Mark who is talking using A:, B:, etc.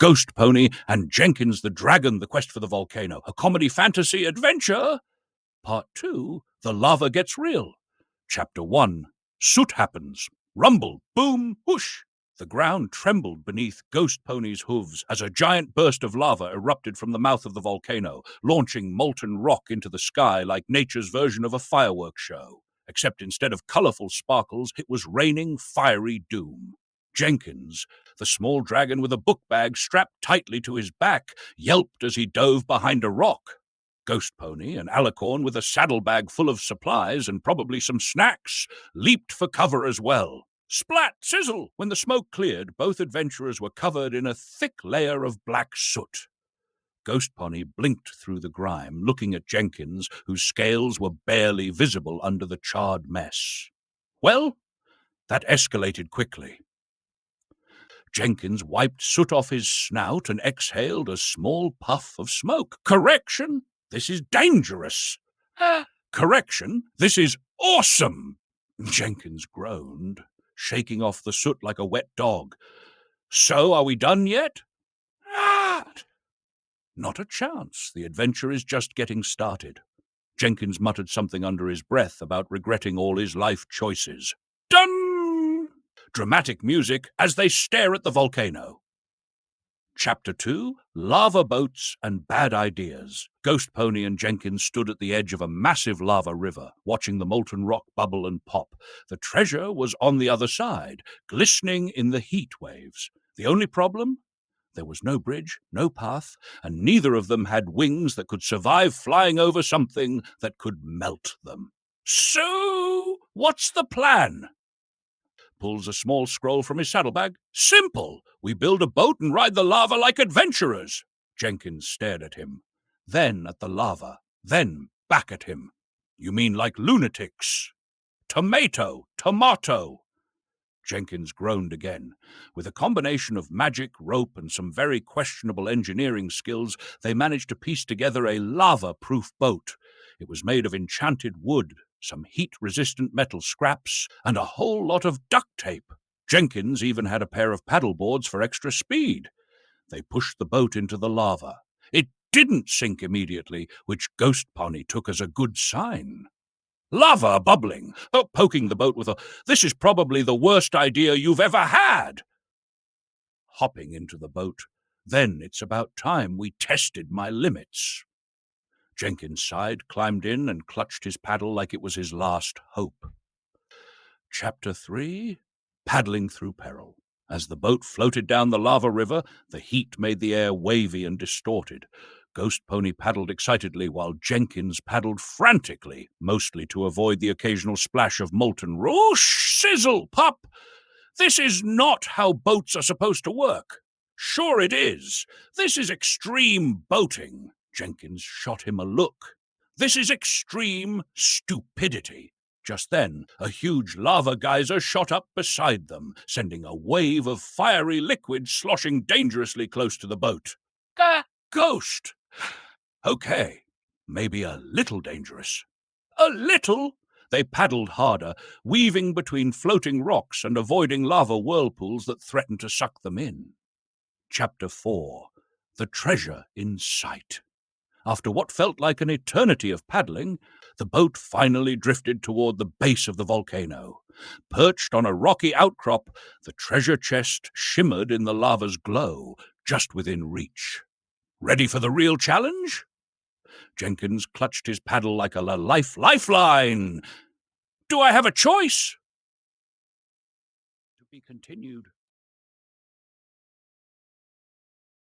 A: GhostPony and Jenkins the Dragon, The Quest for the Volcano, a comedy fantasy adventure. Part 2, The Lava Gets Real. Chapter 1, Soot Happens. Rumble, boom, whoosh. The ground trembled beneath GhostPony's hooves as a giant burst of lava erupted from the mouth of the volcano, launching molten rock into the sky like nature's version of a fireworks show. Except instead of colourful sparkles, it was raining fiery doom. Jenkins, the small dragon with a book bag strapped tightly to his back, yelped as he dove behind a rock. GhostPony and Alicorn, with a saddlebag full of supplies and probably some snacks, leaped for cover as well. Splat! Sizzle! When the smoke cleared, both adventurers were covered in a thick layer of black soot. GhostPony blinked through the grime, looking at Jenkins, whose scales were barely visible under the charred mess. Well, that escalated quickly. Jenkins wiped soot off his snout and exhaled a small puff of smoke. Correction! This is dangerous. Correction! This is awesome! Jenkins groaned, shaking off the soot like a wet dog. So, are we done yet? Not a chance. The adventure is just getting started. Jenkins muttered something under his breath about regretting all his life choices. Done! Dramatic music as they stare at the volcano. Chapter 2, Lava Boats and Bad Ideas. GhostPony and Jenkins stood at the edge of a massive lava river, watching the molten rock bubble and pop. The treasure was on the other side, glistening in the heat waves. The only problem? There was no bridge, no path, and neither of them had wings that could survive flying over something that could melt them. So, what's the plan? Pulls a small scroll from his saddlebag. Simple! We build a boat and ride the lava like adventurers. Jenkins stared at him, then at the lava, then back at him. You mean like lunatics? Tomato! Jenkins groaned again. With a combination of magic, rope, and some very questionable engineering skills, they managed to piece together a lava-proof boat. It was made of enchanted wood, some heat-resistant metal scraps, and a whole lot of duct tape. Jenkins even had a pair of paddle boards for extra speed. They pushed the boat into the lava. It didn't sink immediately, which GhostPony took as a good sign. Lava bubbling, poking the boat with a, "This is probably the worst idea you've ever had." Hopping into the boat, "Then it's about time we tested my limits." Jenkins sighed, climbed in, and clutched his paddle like it was his last hope. Chapter 3, Paddling Through Peril. As the boat floated down the lava river, the heat made the air wavy and distorted. GhostPony paddled excitedly while Jenkins paddled frantically, mostly to avoid the occasional splash of molten whoosh, sizzle, pop. This is not how boats are supposed to work. Sure it is. This is extreme boating. Jenkins shot him a look. This is extreme stupidity. Just then, a huge lava geyser shot up beside them, sending a wave of fiery liquid sloshing dangerously close to the boat. Ghost! Okay, maybe a little dangerous. A little? They paddled harder, weaving between floating rocks and avoiding lava whirlpools that threatened to suck them in. Chapter 4, The Treasure in Sight. After what felt like an eternity of paddling, the boat finally drifted toward the base of the volcano. Perched on a rocky outcrop, the treasure chest shimmered in the lava's glow, just within reach. Ready for the real challenge? Jenkins clutched his paddle like a lifeline. Do I have a choice? To be continued.